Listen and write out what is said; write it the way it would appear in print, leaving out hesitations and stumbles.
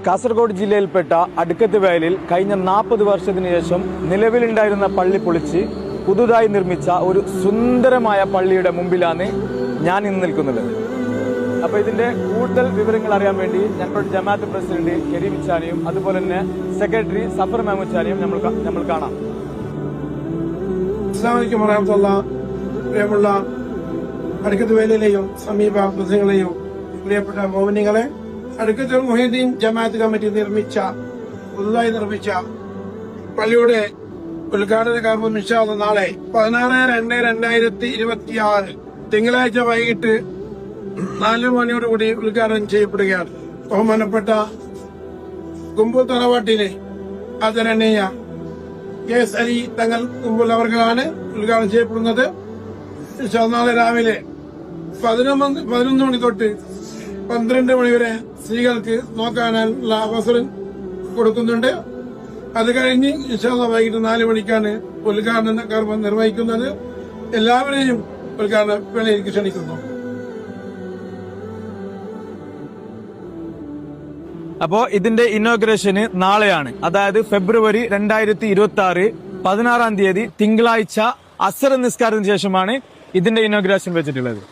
കാസർഗോഡ് ജില്ലയിൽപ്പെട്ട അടുക്കത്ത് വയലിൽ കഴിഞ്ഞ 40 വർഷത്തിന് ശേഷം നിലവിലുണ്ടായിരുന്ന പള്ളി പൊളിച്ച് പുതുതായി നിർമ്മിച്ച ഒരു സുന്ദരമായ പള്ളിയുടെ മുമ്പിലാണ് ഞാൻ ഇന്ന് നിൽക്കുന്നത്. അപ്പോൾ ഇതിന്റെ കൂടുതൽ വിവരങ്ങൾ അറിയാൻ വേണ്ടി ഞങ്ങളുടെ ജമാഅത്ത് പ്രസിഡന്റ് കരീം ഇച്ചാനിയും അതുപോലെ തന്നെ സെക്രട്ടറി സഫർ മെഹ്മൂദ് നമ്മൾ കാണാം. അസ്സലാമു അലൈക്കും വറഹ്മത്തുള്ളാഹി. പ്രിയമുള്ള അടുക്കത്ത് വയലിലെയും സമീപ പ്രദേശങ്ങളെയും പ്രിയപ്പെട്ട മോമിനികളെ, അടുക്കത്ത് മുഹീദ്ദീൻ ജമാഅത്ത് കമ്മിറ്റി പുതുതായി നിർമ്മിച്ച പള്ളിയുടെ ഉദ്ഘാടന കർമ്മം ഇൻഷാ അല്ലാഹ് നാളെ 16/2/2026 തിങ്കളാഴ്ച വൈകിട്ട് 4 മണിയോടുകൂടി ഉദ്ഘാടനം ചെയ്യപ്പെടുകയാണ്. ബഹുമാനപ്പെട്ട കുമ്പൂർ തറവാട്ടിലെ ആദരണീയ KS അലി തങ്ങൾ കുമ്പൂർ അവർക്കാണ് ഉദ്ഘാടനം ചെയ്യപ്പെടുന്നത്. ഇൻഷാ അല്ലാഹ് നാളെ രാവിലെ 11 മണി തൊട്ട് 12 മണി വരെ സ്ത്രീകൾക്ക് നോക്കാനുള്ള അവസരം കൊടുക്കുന്നുണ്ട്. അത് കഴിഞ്ഞ് ഇൻഷാ അല്ലാഹ് വൈകിട്ട് 4 മണിക്കാണ് ഉദ്ഘാടന കർമ്മം നിർവഹിക്കുന്നത്. എല്ലാവരെയും ഉദ്ഘാടന വേളയിലേക്ക് ക്ഷണിക്കുന്നു. അപ്പോ ഇതിന്റെ ഇനോഗ്രേഷന് നാളെയാണ്, അതായത് ഫെബ്രുവരി 2026 16-ാം തീയതി തിങ്കളാഴ്ച അസർ നിസ്കാരത്തിന് ശേഷമാണ് ഇതിന്റെ ഇനോഗ്രേഷൻ വെച്ചിട്ടുള്ളത്.